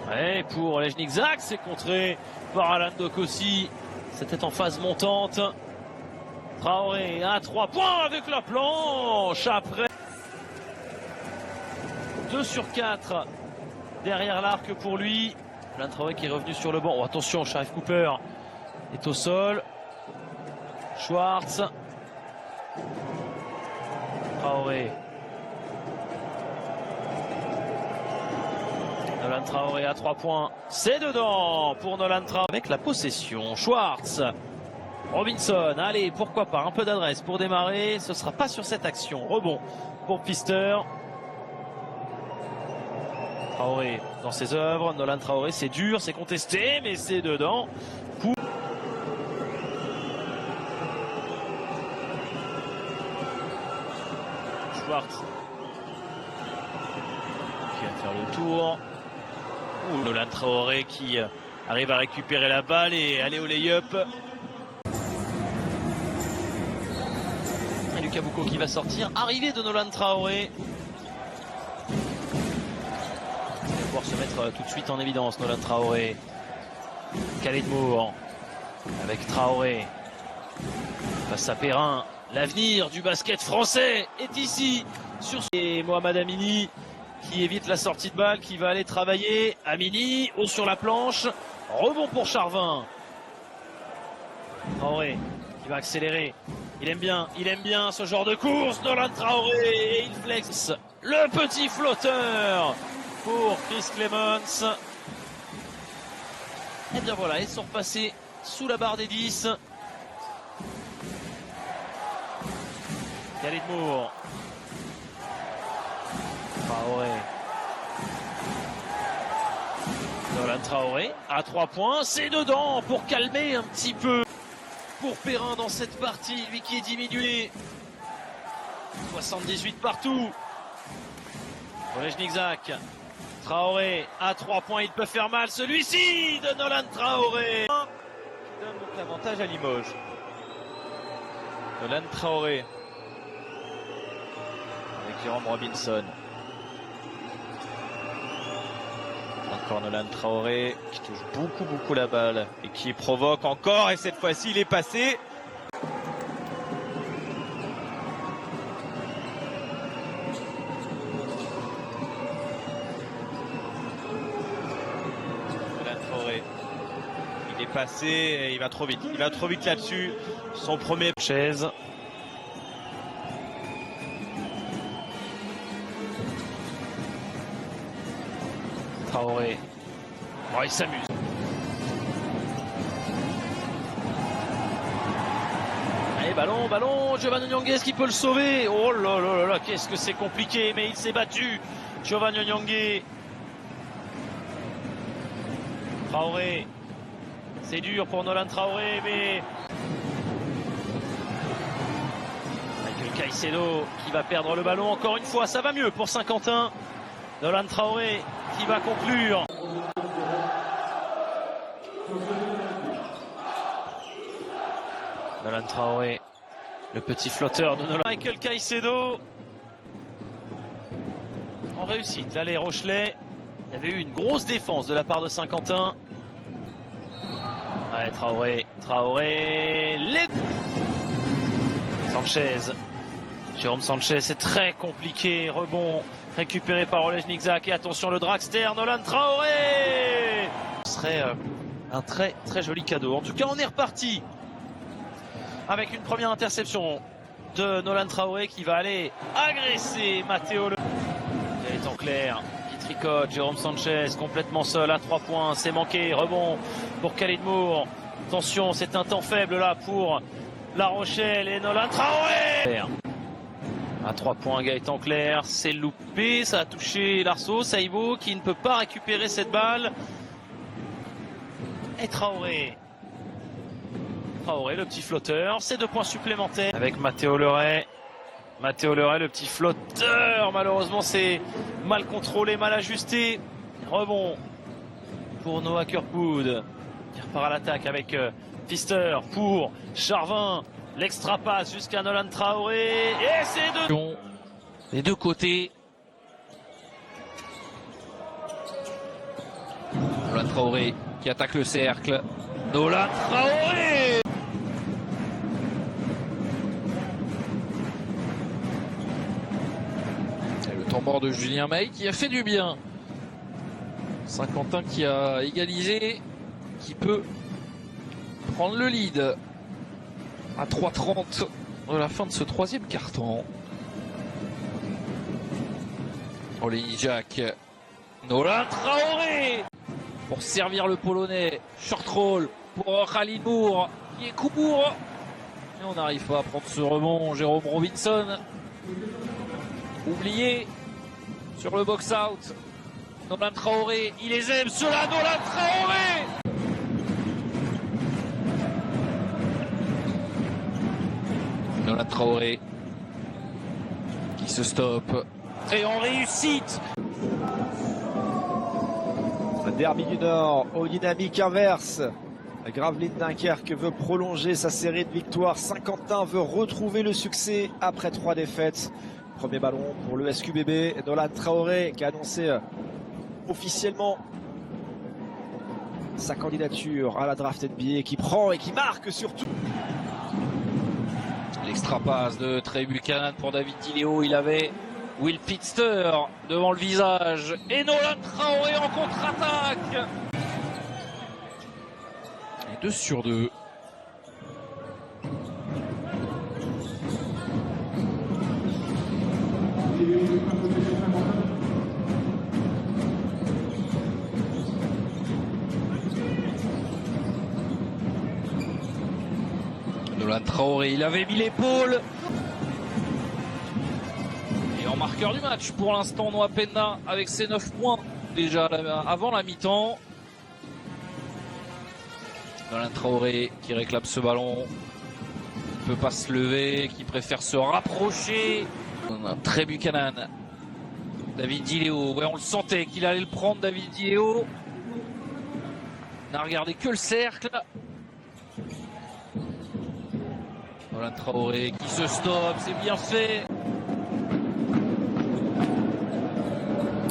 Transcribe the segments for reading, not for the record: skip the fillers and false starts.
Ouais, pour Lejnik-Zak, c'est contré par Alan Dokossi. C'était en phase montante. Traoré à 3 points avec la planche après 2 sur 4 derrière l'arc pour lui. Alan Traoré qui est revenu sur le banc. Oh, attention, Sharif Cooper est au sol. Schwartz. Traoré. Nolan Traoré à 3 points. C'est dedans pour Nolan Traoré. Avec la possession. Schwartz. Robinson. Allez, pourquoi pas. Un peu d'adresse pour démarrer. Ce ne sera pas sur cette action. Rebond pour Pfister. Traoré dans ses œuvres. Nolan Traoré, c'est dur, c'est contesté, mais c'est dedans. Pour... Schwartz. Qui va faire le tour. Nolan Traoré qui arrive à récupérer la balle et aller au lay-up. Et Lucas Boucaud qui va sortir. Arrivée de Nolan Traoré. Il va pouvoir se mettre tout de suite en évidence, Nolan Traoré. Khalid Moore avec Traoré. Face à Perrin. L'avenir du basket français est ici. Et Mohamed Amini qui évite la sortie de balle, qui va aller travailler. Amini, haut sur la planche. Rebond pour Charvin. Traoré qui va accélérer. Il aime bien ce genre de course. Nolan Traoré et il flex. Le petit flotteur pour Chris Clemons. Et bien voilà, ils sont repassés sous la barre des 10. Khalid Moore. Traoré. Nolan Traoré à 3 points. C'est dedans pour calmer un petit peu. Pour Perrin dans cette partie, lui qui est diminué. 78 partout. Lejnik-Zak. Traoré à 3 points, il peut faire mal. Celui-ci de Nolan Traoré. Qui donne donc l'avantage à Limoges. Nolan Traoré. Avec Jérôme Robinson. Encore Nolan Traoré qui touche beaucoup la balle et qui provoque encore, et cette fois-ci il est passé. Nolan Traoré, il est passé et il va trop vite là-dessus. Son premier chaise. Traoré. Oh, il s'amuse. Allez, ballon. Giovanni Nyangé, qui peut le sauver? Oh là, qu'est-ce que c'est compliqué, mais il s'est battu. Giovanni Nyangé. Traoré. C'est dur pour Nolan Traoré, mais... Michael Caicedo qui va perdre le ballon encore une fois. Ça va mieux pour Saint-Quentin. Nolan Traoré qui va conclure. Nolan Traoré, le petit flotteur de Nolan. Michael Caicedo en réussite. Là, les Rochelais, il y avait eu une grosse défense de la part de Saint-Quentin. Ouais, Traoré, Sanchez. Jérôme Sanchez, c'est très compliqué. Rebond récupéré par Lejnik-Zak. Et attention, le dragster, Nolan Traoré. Ce serait un très joli cadeau. En tout cas, on est reparti avec une première interception de Nolan Traoré qui va aller agresser Matteo. Il est en clair. Il tricote. Jérôme Sanchez complètement seul à 3 points. C'est manqué. Rebond pour Khalid Moore. Attention, c'est un temps faible là pour La Rochelle et Nolan Traoré. À 3 points, Gaëtan Clair, c'est loupé, ça a touché Larceau, Saïbo qui ne peut pas récupérer cette balle. Et Traoré, le petit flotteur, c'est 2 points supplémentaires. Avec Matteo Leray, le petit flotteur, malheureusement c'est mal contrôlé, mal ajusté. Rebond pour Noah Kirkwood, qui repart à l'attaque avec Pfister pour Charvin. L'extra passe jusqu'à Nolan Traoré. Et c'est les deux côtés. Nolan Traoré qui attaque le cercle. Nolan Traoré! Et le temps mort de Julien May qui a fait du bien. Saint-Quentin qui a égalisé, qui peut prendre le lead à 3:30 de la fin de ce troisième quart-temps. Olenis Jack, Nolan Traoré pour servir le Polonais. Short roll pour Khalid Moore qui est court. Et on n'arrive pas à prendre ce rebond. Jérôme Robinson oublié sur le box-out. Nolan Traoré, il les aime cela, Nolan Traoré! Nolan Traoré qui se stoppe. Et en réussite! Un derby du Nord aux dynamiques inverses. Gravelines Dunkerque veut prolonger sa série de victoires. Saint-Quentin veut retrouver le succès après 3 défaites. Premier ballon pour le SQBB. Nolan Traoré qui a annoncé officiellement sa candidature à la draft NBA, qui prend et qui marque surtout. L'extra passe de Trey Buchanan pour David Diléo. Il avait Will Pitster devant le visage. Et Nolan Traoré en contre-attaque. 2 sur 2. Nolan Traoré, il avait mis l'épaule. Et en marqueur du match pour l'instant, Noah Penda avec ses 9 points déjà avant la mi-temps. Nolan Traoré qui réclame ce ballon, qui ne peut pas se lever, qui préfère se rapprocher. Trey Buchanan, David Diléo, ouais, on le sentait qu'il allait le prendre, David Diléo. N'a regardé que le cercle. Nolan Traoré qui se stoppe, c'est bien fait.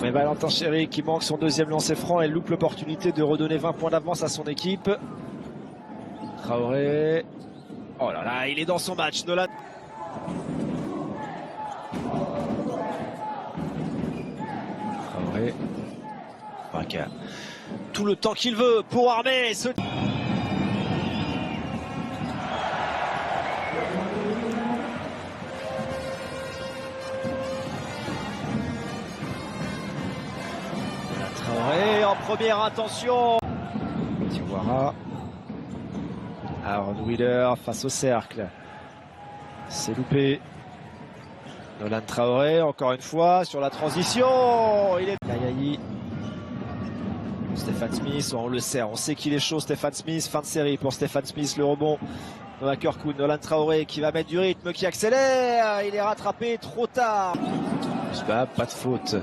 Mais Valentin Chéry qui manque son deuxième lancer franc et loupe l'opportunité de redonner 20 points d'avance à son équipe. Traoré. Oh là là, il est dans son match, Nolan. Traoré. Braca. Tout le temps qu'il veut pour armer ce... Traoré en première intention. Tiwara. Aaron Wheeler face au cercle. C'est loupé. Nolan Traoré encore une fois sur la transition. Il est Yayayi. Stéphane Smith, on le sait, on sait qu'il est chaud. Stéphane Smith, fin de série pour Stéphane Smith, le rebond. Noah Kirkwood, Nolan Traoré qui va mettre du rythme, qui accélère. Il est rattrapé trop tard. Pas de faute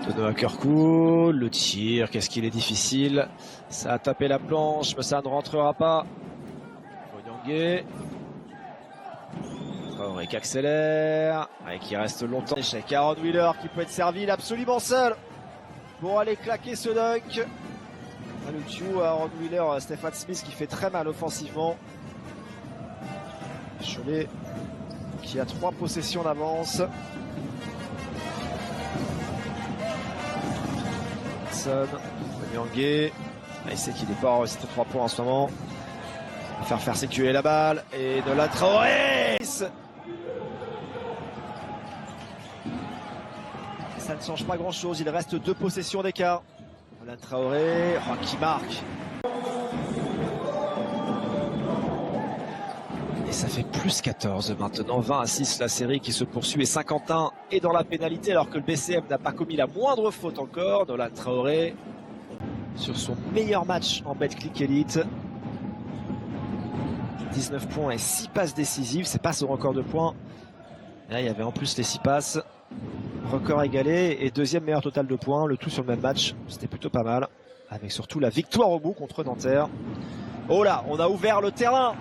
de Noah Kirkwood. Le tir, qu'est-ce qu'il est difficile. Ça a tapé la planche, mais ça ne rentrera pas. Traoré qui accélère et qui reste longtemps. Échec. Aaron Wheeler qui peut être servi, il est absolument seul pour aller claquer ce dunk. Le duo Aaron Wheeler, Stéphane Smith qui fait très mal offensivement. Cholet qui a 3 possessions d'avance. Nyangé, il sait qu'il n'est pas en 3 points en ce moment. Il va faire circuler la balle et Nolan Traoré. Ça ne change pas grand chose, il reste 2 possessions d'écart. Nolan Traoré, oh, qui marque. Et ça fait plus 14 maintenant, 20-6 la série qui se poursuit et Saint-Quentin est dans la pénalité alors que le BCM n'a pas commis la moindre faute encore. Nolan Traoré sur son meilleur match en Betclic Elite. 19 points et 6 passes décisives, c'est pas son record de points. Et là il y avait en plus les 6 passes. Record égalé et deuxième meilleur total de points, le tout sur le même match. C'était plutôt pas mal, avec surtout la victoire au bout contre Nanterre. Oh là, on a ouvert le terrain.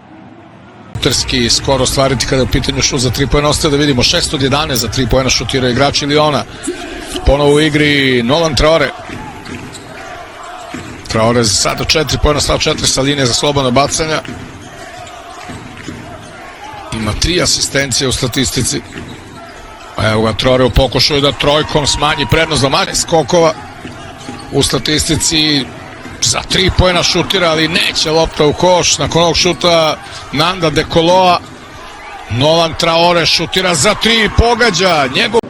Skoro ostvariti kada je u pitanju šut za 3 poena. Ostaje da vidimo 6 od 11 za 3 poena šutiraju igrači Liona. Ponovo u igri Nolan Traoré. Traore za sada 4 poena, stao 4 sa linije za slobodno bacanja. Ima 3 asistencije u statistici. Evo ga Traore u pokušaju da trojkom smanji prednost za manje skokova u statistici. Za 3 poena šutira, ali neće lopta u koš. Nakon ovog šuta Nanda De Coloa, Nolan Traore šutira za 3 i pogađa. Njegov...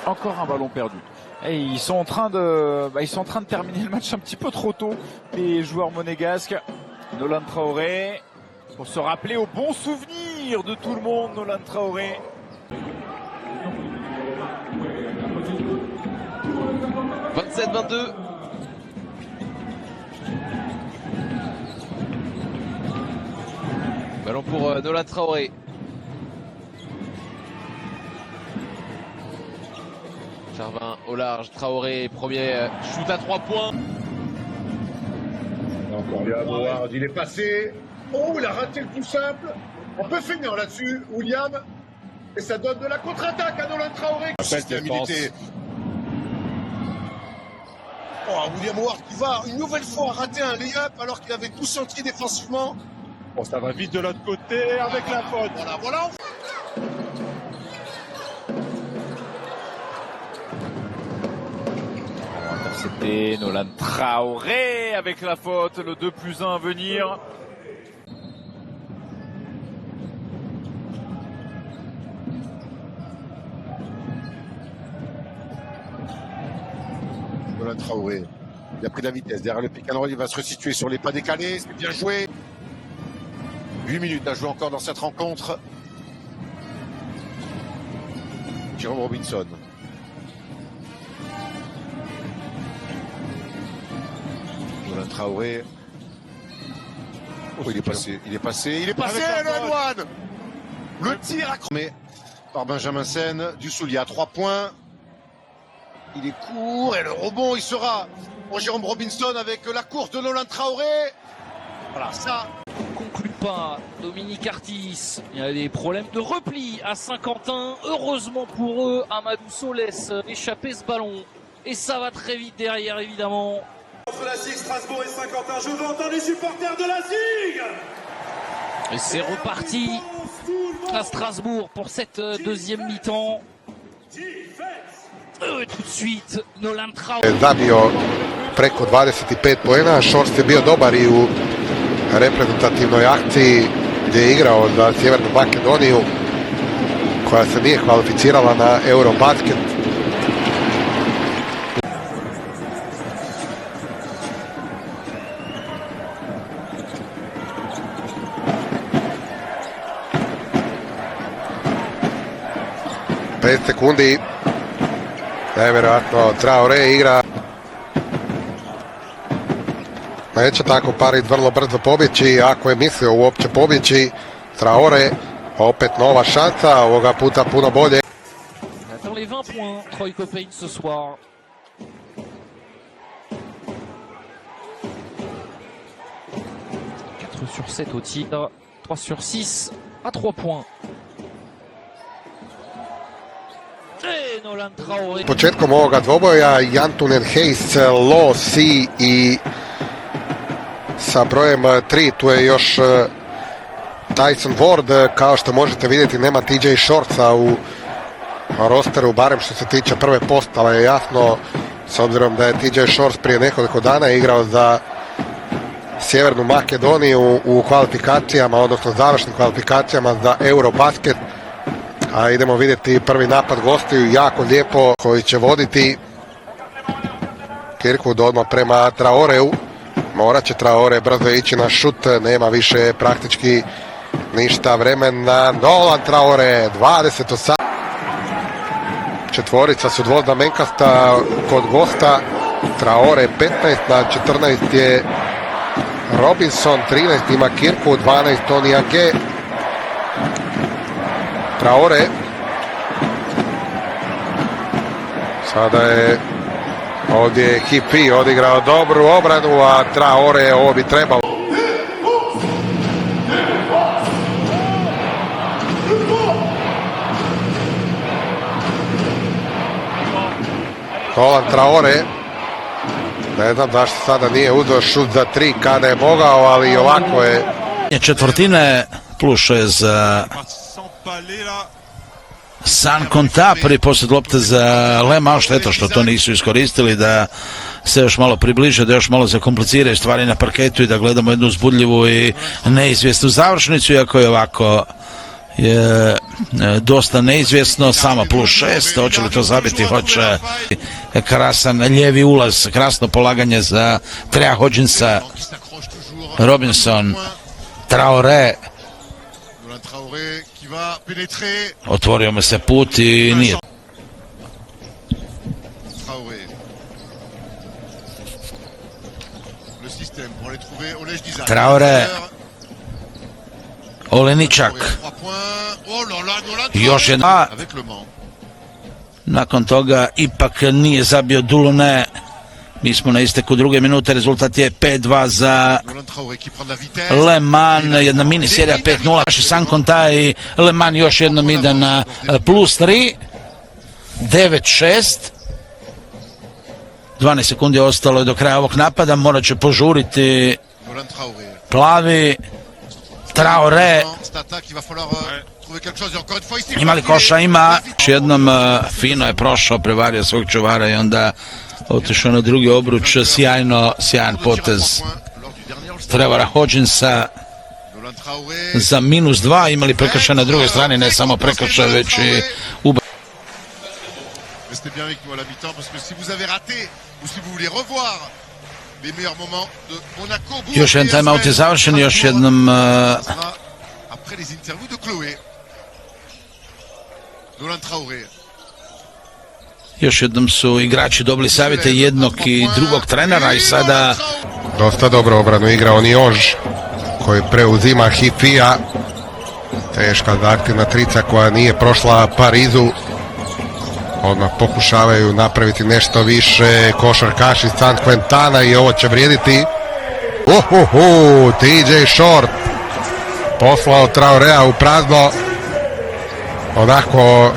Encore un ballon perdu. Et ils sont en train de terminer le match un petit peu trop tôt, les joueurs monégasques. Nolan Traoré, pour se rappeler au bon souvenir de tout le monde, Nolan Traoré. « 27-22. Ballon pour Nolan Traoré. Charvin au large, Traoré, premier shoot à 3 points. Encore bien, Howard, il est passé. Oh, il a raté le tout simple. On peut finir là-dessus, William. Et ça donne de la contre-attaque à Nolan Traoré. Stabilité. Oh, William Howard qui va une nouvelle fois rater un lay-up alors qu'il avait tout senti défensivement. Bon, ça va vite de l'autre côté avec la faute. Voilà, voilà. C'était Nolan Traoré avec la faute, le 2+1 à venir. Nolan Traoré, il a pris de la vitesse. Derrière le pick and roll, il va se resituer sur les pas décalés. C'est bien joué. 8 minutes à jouer encore dans cette rencontre. Jérôme Robinson. Nolan Traoré. Oh, il est passé, le One. Le tir accroché par Benjamin Sen. Du Soulier à 3 points. Il est court et le rebond, il sera pour Jérôme Robinson avec la course de Nolan Traoré. Voilà, ça. Conclut pas Dominique Artis. Il y a des problèmes de repli à Saint-Quentin. Heureusement pour eux, Amadou Sow laisse échapper ce ballon. Et ça va très vite derrière, évidemment. Entre la SIG, Strasbourg et Saint-Quentin, je veux entendre les supporters de la SIG. Et c'est reparti à Strasbourg pour cette deuxième mi-temps. Tout de suite, Nolan Traoré. Zabio preko 25 poena, Šorst je bio dobar i u reprezentativnoj akciji gdje je igrao za Sjevernu Makedoniju koja se nije kvalificirala na Eurobasket. Pet sekundi. Nevjerojatno, Traore igra. Neće tako Paris vrlo brzo pobjeći, ako je mislio uopće pobjeći. Traore, opet nova šansa, ovoga puta puno bolje. Dans les 20 points, Troy Coppain ce soir. Sur 7 au tir, 3 sur 6 à 3 points. Et Nolan Traoré. Početkom ovoga dvoboja Jantunen Hayes, Lo, Si i sa brojem 3 tu je još Tyson Ward. Kao što možete vidjeti nema TJ Shortsa u rosteru, barem što se tiče prve postave je jasno, s obzirom da je TJ Shorts prije nekoliko dana igrao za Sjevernu Makedoniju u kvalifikacijama, odnosno završnim kvalifikacijama za Eurobasket. A idemo vidjeti prvi napad gostiju, jako lijepo, koji će voditi Kirkwood odmah prema Traoreu. Morat će Traore brzo ići na šut, nema više praktički ništa vremena. Nolan Traore, 28. Četvorica su dvoznamenkasta kod gosta. Traore 15, na 14 je Robinson, 13 ima Kirkwood, 12 Tony Age. Traore. Sada je ovdje Hippie odigrao dobru obranu, a Traore ovo bi trebalo. Nolan Traore Ne znam zašto sada nije uzeo šut za 3 kada je mogao, ali ovako je. Četvrtine plus 6 za San Conta, prvi posjed lopte za Lema, šteta što to nisu iskoristili, da se još malo približe, da još malo zakompliciraju stvari na parketu i da gledamo jednu uzbudljivu i neizvjesnu završnicu, iako je ovako je dosta neizvjesno, samo plus 6, hoće li to zabiti, hoće. Krasan lijevi ulaz, krasno polaganje za Trea Hodginsa, Robinson, Traore, otvorio mu se put i nije. Traore, Oleničak, još jedna. Nakon toga ipak nije zabio Dulone. Mi smo na isteku druge minute, rezultat je 5-2 za Le Mans, jedna mini serija 5-0. San Conta i Le Mans još jednom ide na plus 3, 9-6. 12 sekundi ostalo je do kraja ovog napada, morat će požuriti plavi. Traore, ima li koša? Ima. Još jednom fino je prošao, prevario svog čuvara i onda otišao na drugi obruč, sjajan potez Trevora Hodginsa za -2, imali prekršaj na drugoj strani, ne samo prekršaj, već i uba. Još jedan timeout je završen, još jednom još jednom su igrači dobili savjete jednog i drugog trenera i sada Dosta dobro obranu igrao Niož, koji preuzima Hifija. Teška zahtjevna trica koja nije prošla Parizu. Odmah pokušavaju napraviti nešto više košarkaši San Quentana i ovo će vrijediti. TJ Short poslao Traorea u prazno. Onako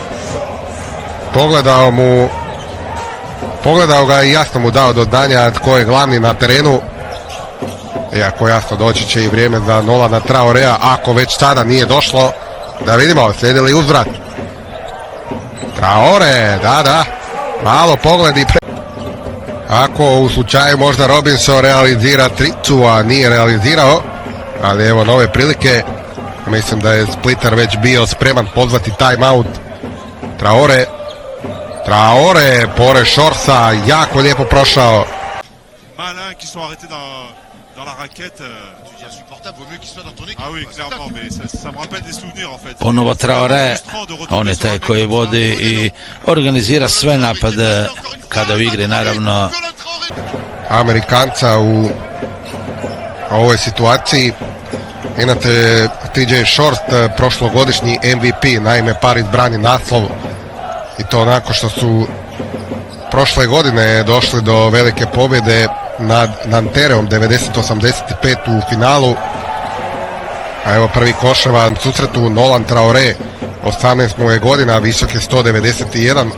pogledao ga i jasno mu dao do znanja tko je glavni na terenu. Iako jasno doći će i vrijeme za Nolana Traorea, ako već sada nije došlo. Da vidimo, slijedi li uzvrat. Traore, da, malo pogledi. Ako u slučaju možda Robinson realizira tricu, a nije realizirao, ali evo nove prilike. Mislim da je Splitter već bio spreman pozvati timeout. Traore, pored Shortsa, jako lijepo prošao. Ponovo Traore, on je taj koji vodi i organizira sve napade kada u igri, naravno. Amerikanca u ovoj situaciji. Inače, TJ Short, prošlogodišnji MVP, naime Paris brani naslov i to onako što su prošle godine došli do velike pobjede nad Nantereom 90-85 u finalu. A evo prvi koševa susretu Nolan Traore, 18 mu je godina, visok je 191,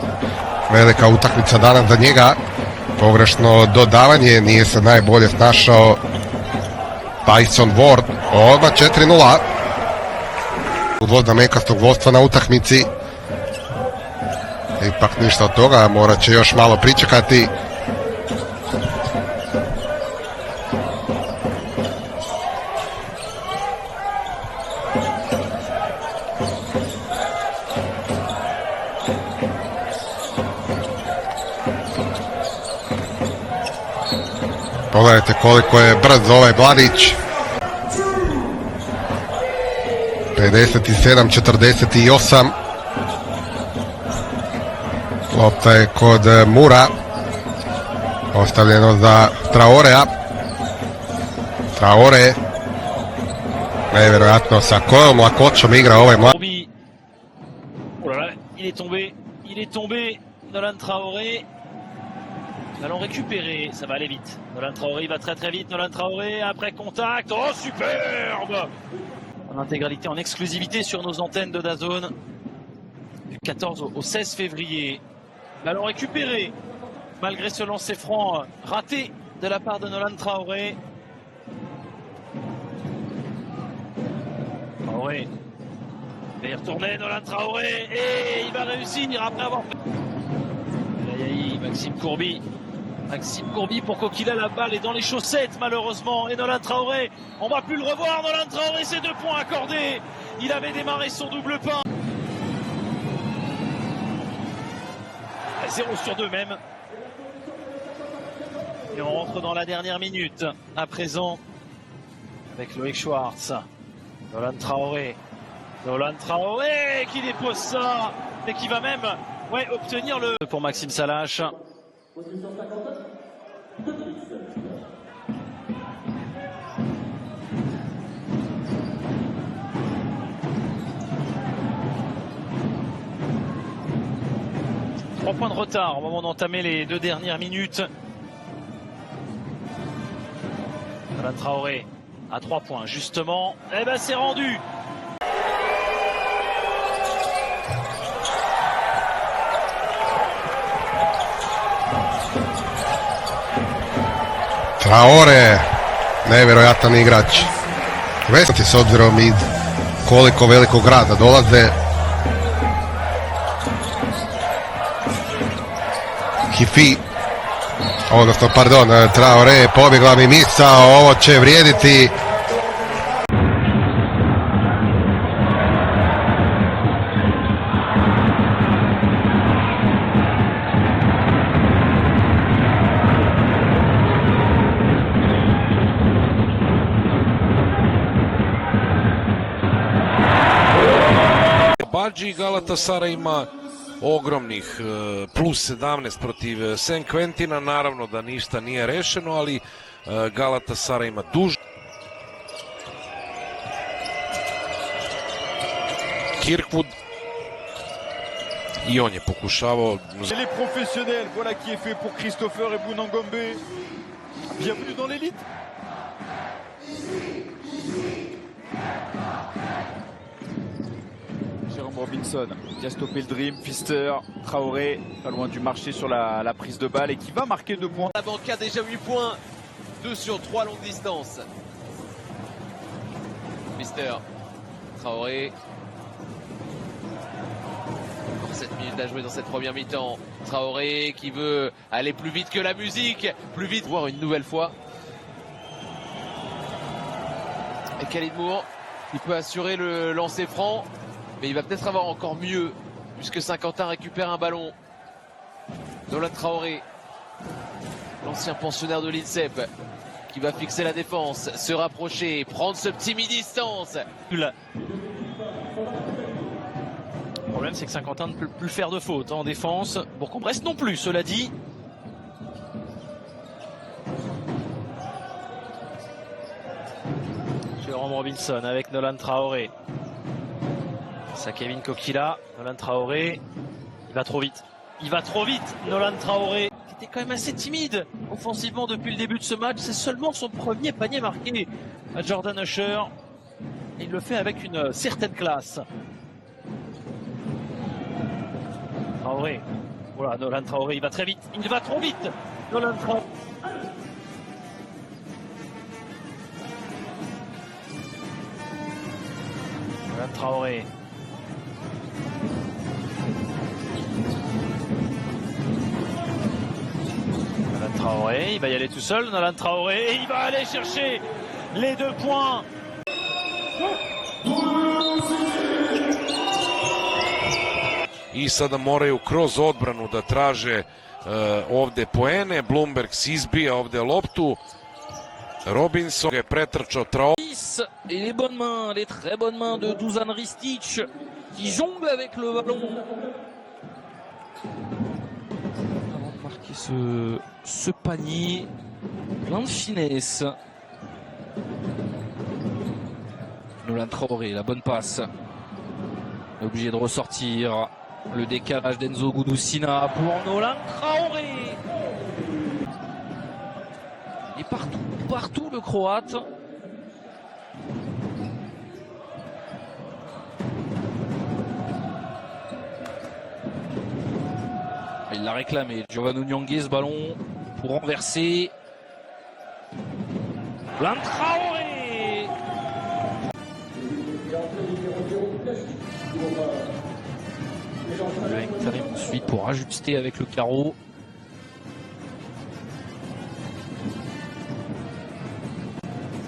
velika utakmica danas za njega. Pogrešno dodavanje, nije se najbolje snašao Tyson Ward, odmah 4-0. Dvoznamenkastog vodstva na utakmici. Ipak ništa od toga, morat će još malo pričekati. Pogledajte koliko je brz ovaj mladić. 57-48. Lopta je kod Mura. Ostavljeno za Traorea. Traore. Nevjerojatno sa kojom lakoćom igra ovaj mladić. Il est tombé, Nolan Traoré. Ballon récupéré, ça va aller vite. Nolan Traoré il va très vite, Nolan Traoré après contact, oh superbe! En intégralité, en exclusivité sur nos antennes de DAZN du 14 au 16 février. Ballon récupéré, malgré ce lancer franc raté de la part de Nolan Traoré. Traoré. Il va y retourner, Nolan Traoré. Et il va réussir après avoir fait. Maxime Courby. Maxime Courby pour Coquila, la balle est dans les chaussettes malheureusement. Et Nolan Traoré, on va plus le revoir. Nolan Traoré, c'est 2 points accordés. Il avait démarré son double pain. 0 sur 2 même. Et on rentre dans la dernière minute. À présent, avec Loïc Schwartz. Nolan Traoré. Nolan Traoré qui dépose ça. Et qui va même obtenir le... Pour Maxime Salache. Trois points de retard au moment d'entamer les 2 dernières minutes. Nolan Traoré à 3 points justement. Eh ben c'est rendu. Traore, nevjerojatan igrač. Vesati s obzirom i koliko velikog grada dolaze. Hifi, odnosno pardon, Traore, pobjegla mi misao, ovo će vrijediti. Badži Galatasaray ima ogromnih plus 17 protiv St. Quentina, naravno da ništa nije rešeno, ali Galatasaray ima duž. Kirkwood i on je pokušavao. Les professionnels, voilà qui est fait pour Christopher et Bounangombe. Bienvenue dans l'élite. Jérôme Robinson qui a stoppé le Dream, Pfister, Traoré, pas loin du marché sur la prise de balle et qui va marquer 2 points. La banque a déjà 8 points, 2 sur 3 longue distance. Pfister, Traoré. Encore 7 minutes à jouer dans cette première mi-temps. Traoré qui veut aller plus vite que la musique, plus vite, voir une nouvelle fois. Et Khalid Moore qui peut assurer le lancer franc. Mais il va peut-être avoir encore mieux, puisque Saint-Quentin récupère un ballon. Nolan Traoré, l'ancien pensionnaire de l'INSEP, qui va fixer la défense, se rapprocher, prendre ce petit mi-distance. Le problème, c'est que Saint-Quentin ne peut plus faire de faute en défense. Bourg-en-Bresse non plus, cela dit. Jérôme Robinson avec Nolan Traoré. Ça Kevin Coquila, Nolan Traoré, il va trop vite. Il va trop vite, Nolan Traoré, qui était quand même assez timide offensivement depuis le début de ce match. C'est seulement son premier panier marqué à Jordan Usher. Il le fait avec une certaine classe. Traoré, voilà, Nolan Traoré, il va très vite, il va trop vite, Nolan Traoré. Nolan Traoré. Nolan Traoré, il va y aller tout seul, Nolan Traoré, et il va aller chercher les 2 points. I sada moraju kroz odbranu da traže ovde poene. Bloomberg se izbija ovde loptu. Robinson je pretrčao Traoré. Et les bonnes mains, les très bonnes mains de Dusan Ristic qui jongle avec le ballon. Avant de marquer ce panier plein de finesse. Nolan Traoré, la bonne passe. Obligé de ressortir. Le décalage d'Enzo Gudusina pour Nolan Traoré. Et partout le Croate. Il l'a réclamé. Giovanni Nyangé, ce ballon pour renverser. Nolan Traoré. Le Hectarim ensuite pour ajuster avec le carreau.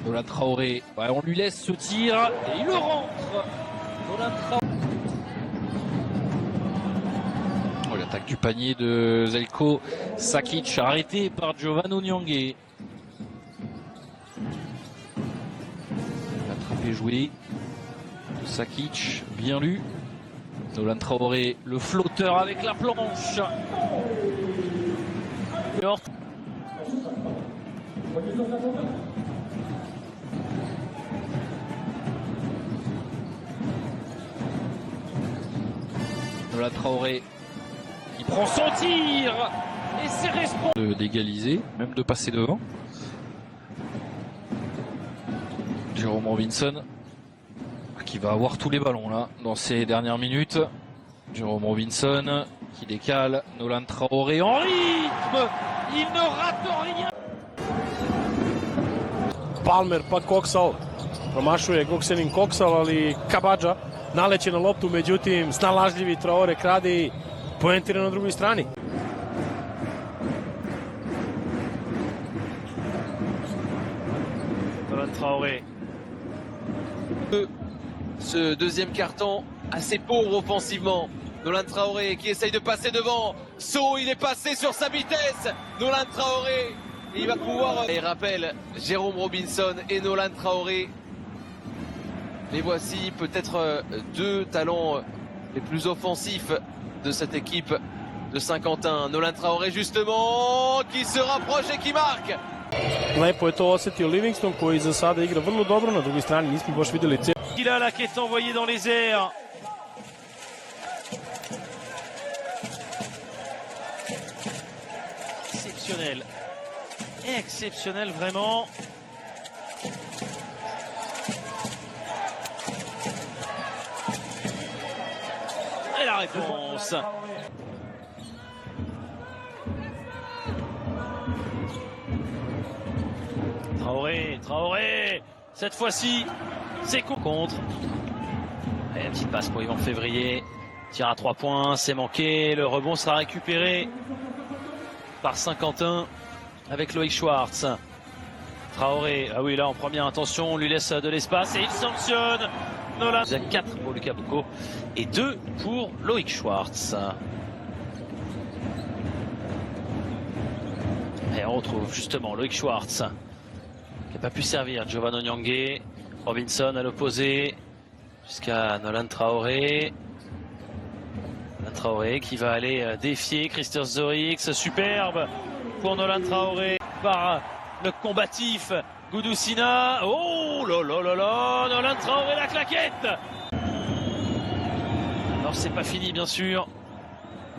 Nolan Traoré, ouais, on lui laisse ce tir et il le rentre. Nolan Traoré. Oh, l'attaque du panier de Zeljko Sakic arrêté par Giovanni Onyangé. Attrapé joué. Sakic, bien lu. Nolan Traoré, le flotteur avec la planche. Nolan Traoré qui prend son tir et c'est responsable d'égaliser, même de passer devant. Jérôme Robinson qui va avoir tous les ballons là dans ces dernières minutes. Jérôme Robinson qui décale. Nolan Traoré en rythme, il ne rate rien. Palmer pa koksao, promašuje Goksenin koksal, ali Kabadža naleće na loptu, međutim snalažljivi Traore krade i poentira na drugoj strani. Nolan Traoré. Ce deuxième carton assez pauvre offensivement. Nolan Traoré qui essaye de passer devant. So, il est passé sur sa vitesse. Nolan Traoré, il va pouvoir... Et rappelle, Jérôme Robinson et Nolan Traoré. Les voici peut-être deux talents les plus offensifs de cette équipe de Saint-Quentin. Nolan Traoré justement, qui se rapproche et qui marque. Lepo je to osetio Livingston koji za sada igra vrlo dobro, na drugoj strani nismo baš videli cijel. Là qui est envoyé dans les airs. Exceptionnel. Exceptionnel vraiment. Et la réponse. Traoré, cette fois-ci, c'est contre. Et une petite passe pour Yvan Février. Tir à 3 points, c'est manqué. Le rebond sera récupéré par Saint-Quentin avec Loïc Schwartz. Traoré, ah oui, là en première intention, on lui laisse de l'espace et il sanctionne. Nolan. Il y a 4 pour Lucas Boucaud et 2 pour Loïc Schwartz. Et on retrouve justement Loïc Schwartz qui n'a pas pu servir Giovanni Onyangé. Robinson à l'opposé jusqu'à Nolan Traoré. Nolan Traoré qui va aller défier Christophe Zorix. Superbe pour Nolan Traoré par le combatif Goudousina. Oh là là là là, Nolan Traoré la claquette. Alors c'est pas fini bien sûr.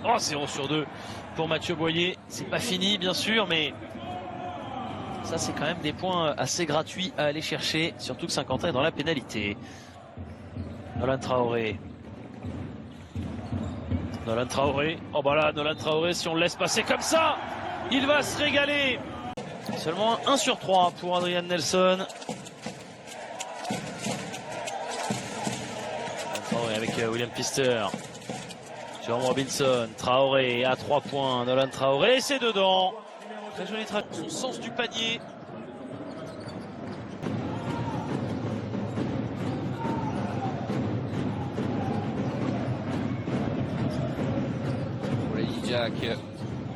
Oh, 0 sur 2 pour Mathieu Boyer. C'est pas fini bien sûr, mais ça c'est quand même des points assez gratuits à aller chercher, surtout que Saint-Quentin est dans la pénalité. Nolan Traoré. Nolan Traoré. Oh bah là, Nolan Traoré, si on le laisse passer comme ça, il va se régaler. Seulement 1 sur 3 pour Adrian Nelson. Traoré avec William Pister. Jérôme Robinson. Traoré à 3 points. Nolan Traoré, c'est dedans. Très joli track. Son sens du panier. Jack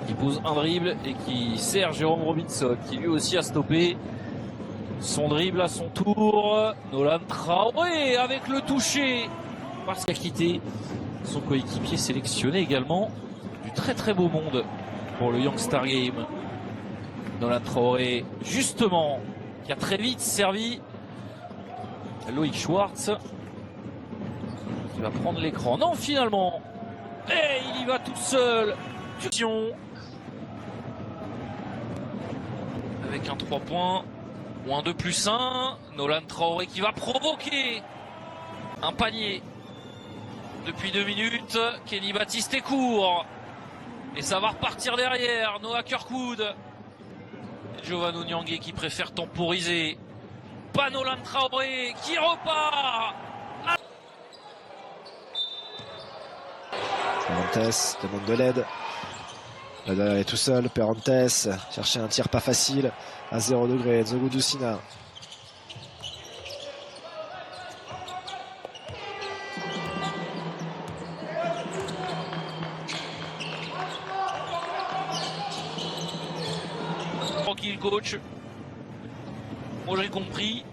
qui pose un dribble et qui sert Jérôme Robinson qui lui aussi a stoppé son dribble à son tour. Nolan Traoré avec le toucher parce qu'il a quitté son coéquipier sélectionné également. Du très très beau monde pour le Young Star Game. Nolan Traoré justement qui a très vite servi Loïc Schwartz qui va prendre l'écran. Non, finalement, et il y va tout seul. Avec un 3 points ou un 2+1. Nolan Traoré qui va provoquer un panier depuis 2 minutes. Kenny Baptiste est court et ça va repartir derrière. Noah Kirkwood, Giovanni Onyangé qui préfère temporiser. pas Nolan Traoré qui repart. Perrantes demande de l'aide. Là, il est tout seul. Perrantes chercher un tir pas facile à 0 degré. Enzo Gudusina. Tranquille coach. Moi j'ai compris.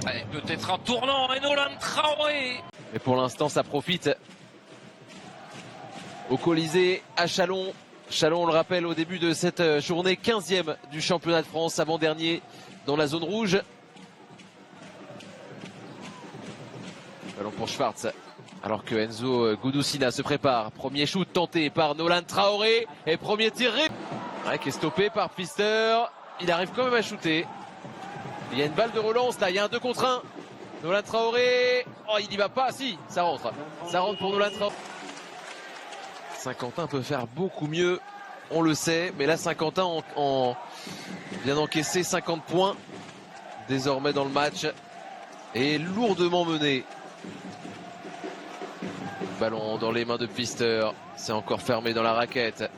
Allez, peut-être un tournant et Nolan Traoré. Mais pour l'instant, ça profite au Colisée à Chalon. Chalon, on le rappelle, au début de cette journée, 15e du championnat de France, avant-dernier dans la zone rouge. Ballon pour Schwartz. Alors que Enzo Gudusina se prépare. Premier shoot tenté par Nolan Traoré. Et premier tir qui est stoppé par Pfister. Il arrive quand même à shooter. Il y a une balle de relance là, il y a un 2 contre 1. Nolan Traoré. Oh, il n'y va pas, si, ça rentre. Ça rentre pour Nolan Traoré. Saint-Quentin peut faire beaucoup mieux, on le sait. Mais là, Saint-Quentin vient d'encaisser 50 points. Désormais dans le match. Et lourdement mené. Ballon dans les mains de Pfister. C'est encore fermé dans la raquette.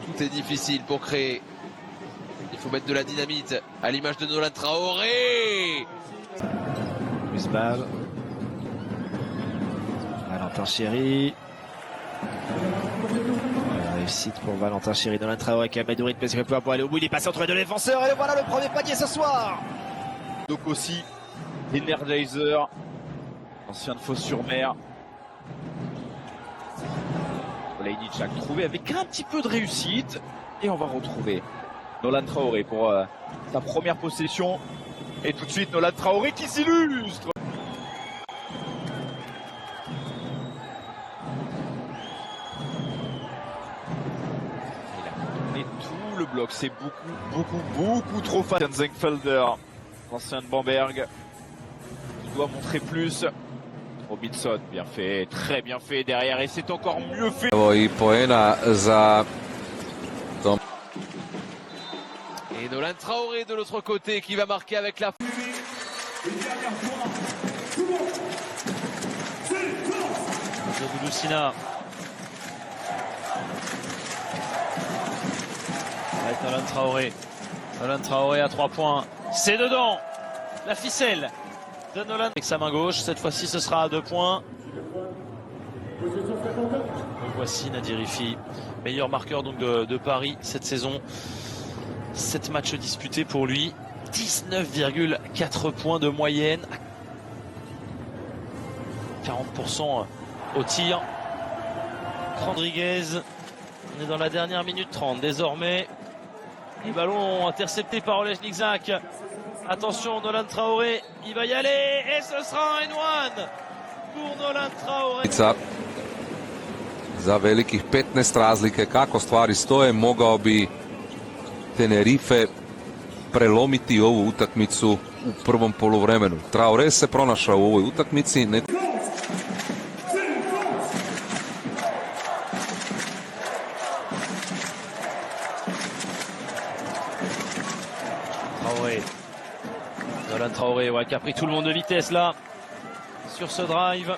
Tout est difficile pour créer. Il faut mettre de la dynamite à l'image de Nolan Traoré. Usbal. Valentin Chéry. Réussite pour Valentin Chéry. Nolan Traoré qui a mis du rythme parce qu'il peut pour aller au bout. Il est passé entre les deux défenseurs. Et voilà le premier panier ce soir. Donc aussi, Energizer, ancien de Fos-sur-Mer. Olejniczak trouvé avec un petit peu de réussite. Et on va retrouver Nolan Traoré pour sa première possession. Et tout de suite, Nolan Traoré qui s'illustre. Il a tourné tout le bloc. C'est beaucoup trop facile. Zengfelder, ancien de Bamberg, qui doit montrer plus. Robinson, bien fait, très bien fait derrière. Et c'est encore mieux fait. Et Nolan Traoré de l'autre côté qui va marquer avec la... Gudusina. Avec Nolan Traoré. Nolan Traoré à 3 points. C'est dedans. La ficelle de Nolan avec sa main gauche. Cette fois-ci, ce sera à 2 points. Voici Nadir Rifi, meilleur marqueur donc de Paris cette saison. 7 matchs disputés pour lui. 19,4 points de moyenne. 40% au tir. Rodriguez. On est dans la dernière minute 30 désormais. Les ballons interceptés par Olejniczak. Attention, Nolan Traoré, il va y aller et ce sera un N1 pour Nolan Traoré. Za velikih 15 razlike, kako stvari stoje, mogao bi Tenerife prelomiti ovu utakmicu u prvom poluvremenu. Traoré se pronašao u ovoj utakmici. Traoré. Nolan Traoré, ouais, qui a pris tout le monde de vitesse là sur ce drive.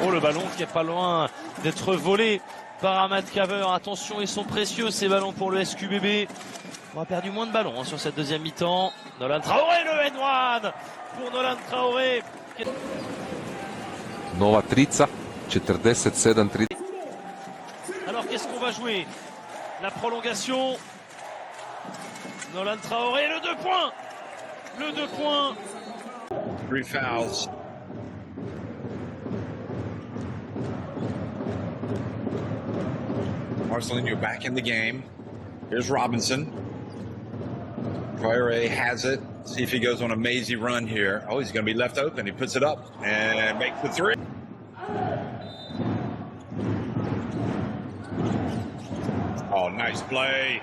Oh, le ballon qui est pas loin d'être volé par Ahmad Caver. Attention, ils sont précieux ces ballons pour le SQBB. On a perdu moins de ballons sur cette deuxième mi-temps. Nolan Traoré, le N1 pour Nolan Traoré. Nova trica, 47-30. Alors qu'est-ce qu'on va jouer? La prolongation. Nolan Traoré, le 2 points. Le 2 points. 3 fouls. Marcelinho back in the game. Here's Robinson. Traoré has it. See if he goes on a mazy run here. Oh, he's going to be left open. He puts it up and makes the 3. Oh, nice play.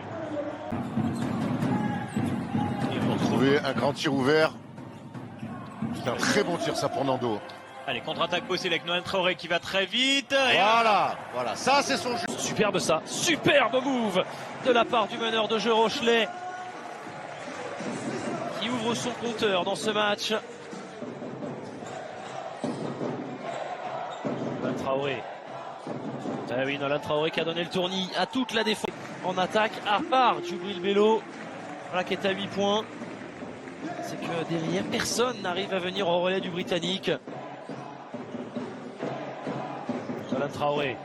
Ils vont trouver un grand tir ouvert. C'est un très bon tir ça pour Nando. Allez, contre-attaque possible avec Nolan Traoré qui va très vite. Voilà, ça c'est son jeu. Superbe ça, superbe move de la part du meneur de jeu Rochelet qui ouvre son compteur dans ce match. Nolan Traoré. Ah oui, Nolan Traoré qui a donné le tournis à toute la défense en attaque, à part Djibril Bello, voilà, qui est à 8 points. C'est que derrière, personne n'arrive à venir au relais du Britannique. Nolan Traoré,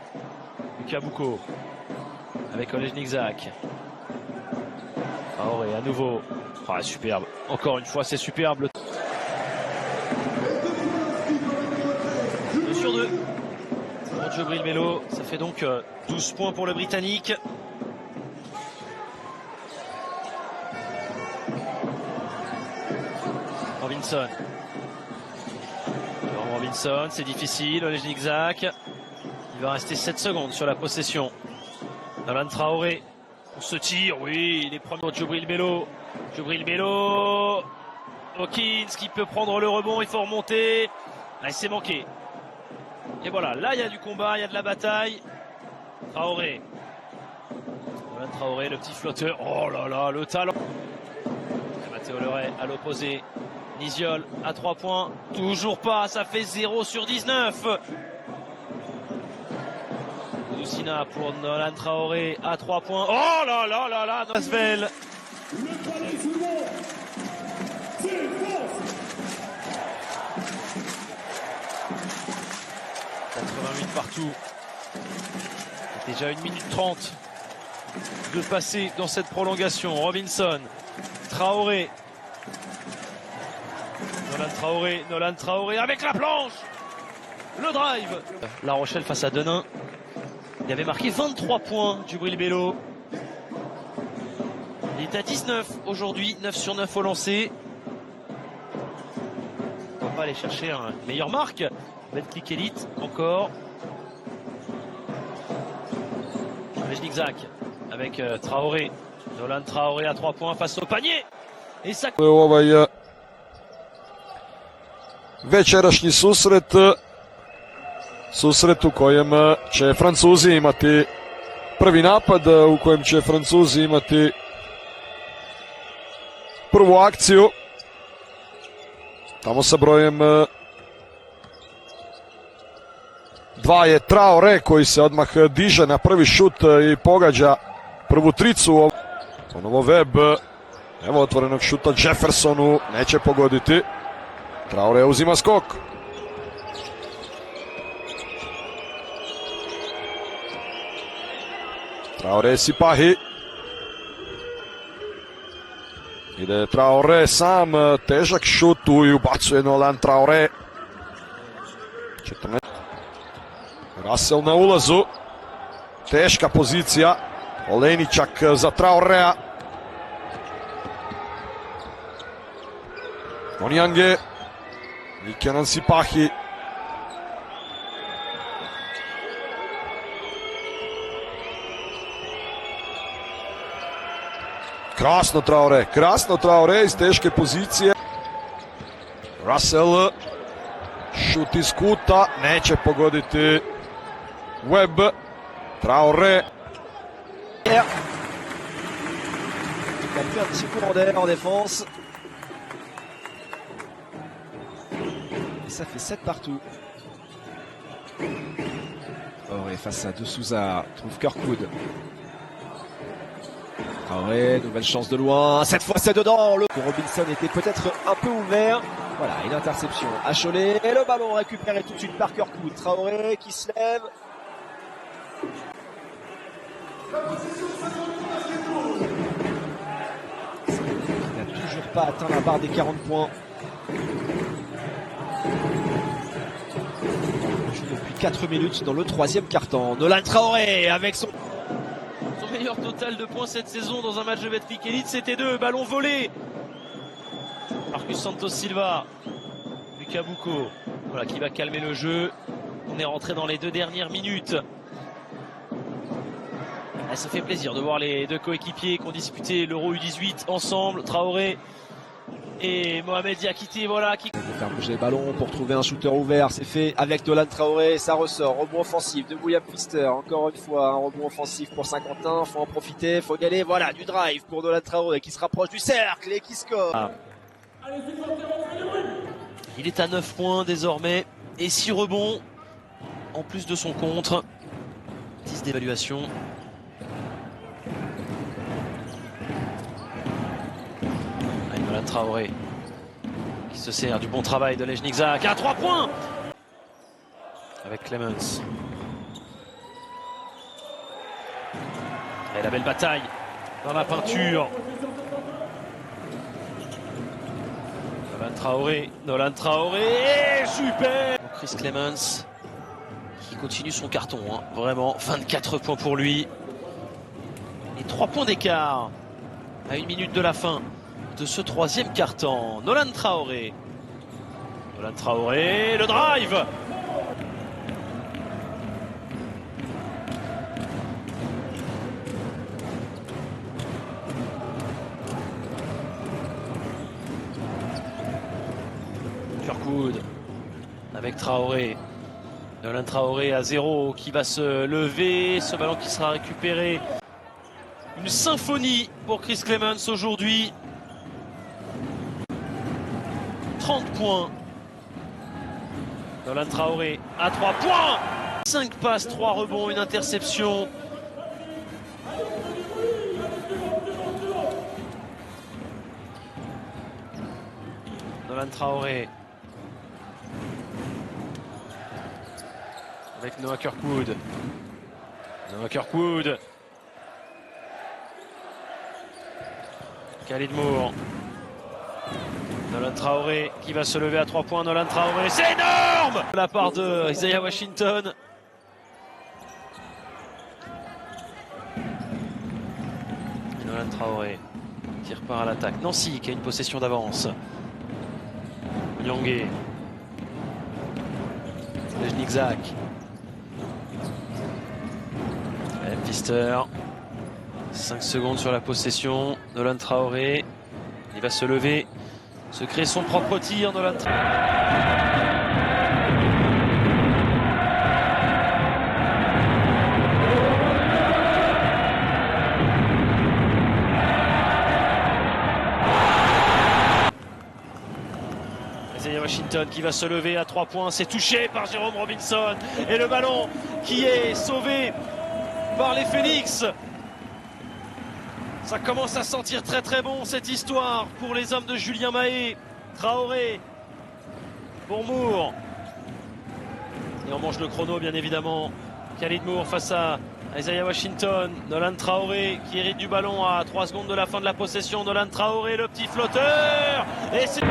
Lucas Boucaud, avec Olejnik Zak. Traoré à nouveau. Ah, superbe. Encore une fois, c'est superbe. 2 sur 2. Pour Djibril Bello, ça fait donc 12 points pour le Britannique. Robinson. Robinson, c'est difficile. Olejnik Zak. Il va rester 7 secondes sur la possession. Nolan Traoré. On se tire, oui, il est premier pour Djibril Bello. Djibril Bello. Hawkins qui peut prendre le rebond, il faut remonter. Ah, il s'est manqué. Et voilà, là il y a du combat, il y a de la bataille. Traoré. Nolan Traoré, le petit flotteur. Oh là là, le talent. Et Matteo Leray à l'opposé. Niziol à 3 points. Toujours pas, ça fait 0 sur 19. Doucina pour Nolan Traoré à 3 points. Oh là là là là, Nasvel. 88 partout. Déjà 1 minute 30 de passer dans cette prolongation. Robinson, Traoré. Nolan Traoré avec la planche. Le drive. La Rochelle face à Denain. Il avait marqué 23 points, Djibril Bello. Il est à 19 aujourd'hui, 9 sur 9 au lancer. On va aller chercher une meilleure marque. Betclic Elite encore. Olejnik Zak avec Traoré. Nolan Traoré à 3 points face au panier. Et ça... Večerašnji susret u kojem će Francuzi imati prvi napad, u kojem će Francuzi imati prvu akciju. Tamo sa brojem 2 je Traoré koji se odmah diže na prvi šut i pogađa prvu tricu. Ponovo Webb, evo otvorenog šuta Jeffersonu, neće pogoditi. Traoré uzima skok. Traoré Sipahi. Ide Traoré sam, težak šut i ubacuje Nolan Traoré. 14. Russell na ulazu. Teška pozicija. Olejničak za Traorea. Onyange. I Kenan Sipahi. Krasno Traoré iz teške pozicije. Russell. Šut iz kuta, neće pogoditi Webb. Traoré. Il a pris un petit coup en d'air en défense. Et ça fait 7 partout. Traoré face à De Souza, trouve Kirkwood. Traoré, nouvelle chance de loin, cette fois c'est dedans. Le Robinson était peut-être un peu ouvert. Voilà, une interception à Cholet. Et le ballon récupéré tout de suite par Kirkwood. Traoré qui se lève. Il n'a toujours pas atteint la barre des 40 points. On joue depuis 4 minutes dans le 3e quart-temps. Nolan Traoré avec son meilleur total de points cette saison dans un match de Betclic Elite, c'était 2 ballons volés. Marcus Santos Silva, Lucas Boucaud, voilà, qui va calmer le jeu. On est rentré dans les 2 dernières minutes. Et ça fait plaisir de voir les 2 coéquipiers qui ont disputé l'Euro U18 ensemble. Traoré Et Mohamed Diakité, voilà, qui faire bouger les ballons pour trouver un shooter ouvert, c'est fait avec Nolan Traoré, ça ressort, rebond offensif de William Pfister, encore une fois, un rebond offensif pour Saint-Quentin, faut en profiter, faut y aller, voilà, du drive pour Nolan Traoré qui se rapproche du cercle et qui score. Il est à 9 points désormais et 6 rebonds en plus de son contre. 10 d'évaluation. Nolan Traoré qui se sert du bon travail de Lejnik Zak à 3 points avec Clemens. Et la belle bataille dans la peinture. Nolan Traoré, super. Chris Clemens qui continue son carton, hein, vraiment 24 points pour lui. Et 3 points d'écart à 1 minute de la fin de ce troisième quart-temps. Nolan Traoré, le drive. Kirkwood avec Traoré. Nolan Traoré à 0 qui va se lever. Ce ballon qui sera récupéré. Une symphonie pour Chris Clemens aujourd'hui. 30 points. Nolan Traoré à 3 points. 5 passes, 3 rebonds, une interception. Nolan Traoré. Avec Noah Kirkwood. Khalid Moore. Nolan Traoré qui va se lever à 3 points. Nolan Traoré, c'est énorme de la part de Isaiah Washington. Et Nolan Traoré qui repart à l'attaque. Nancy qui a une possession d'avance. Nyangé. Lejnik Zak. Pfister. 5 secondes sur la possession. Nolan Traoré. Il va se lever. Se créer son propre tir. Nolan Traoré. Isaiah Washington qui va se lever à 3 points. C'est touché par Jérôme Robinson. Et le ballon qui est sauvé par les Phoenix. Ça commence à sentir très très bon cette histoire pour les hommes de Julien Mahé. Traoré pour Moore. Et on mange le chrono bien évidemment. Khalid Moore face à Isaiah Washington. Nolan Traoré qui hérite du ballon à 3 secondes de la fin de la possession. Nolan Traoré, le petit flotteur. Et c'est...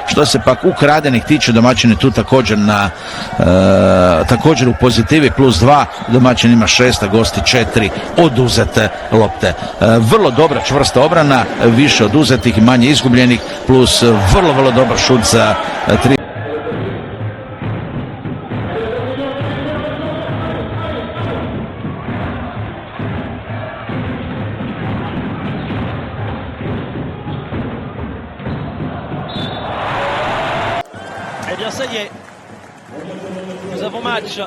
Što se pak ukradenih tiče, domaćin je tu također u pozitivi, +2, domaćin ima 6, a gosti 4 oduzete lopte. Vrlo dobra čvrsta obrana, više oduzetih i manje izgubljenih, plus vrlo dobar šut za 3. Eh bien ça y est, nous avons match.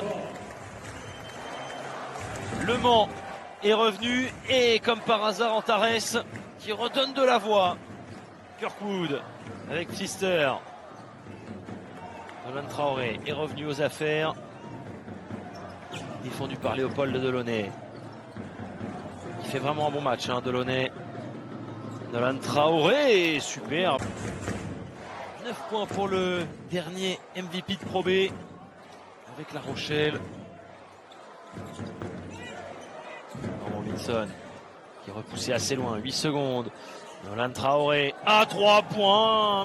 Le Mans est revenu et comme par hasard Antares qui redonne de la voix. Kirkwood avec Pfister. Nolan Traoré est revenu aux affaires. Défendu par Léopold Delaunay. Il fait vraiment un bon match, hein, Delaunay. Nolan Traoré, superbe. 9 points pour le dernier MVP de Pro B avec La Rochelle. Norman Wilson qui est repoussé assez loin, 8 secondes. Nolan Traoré à 3 points.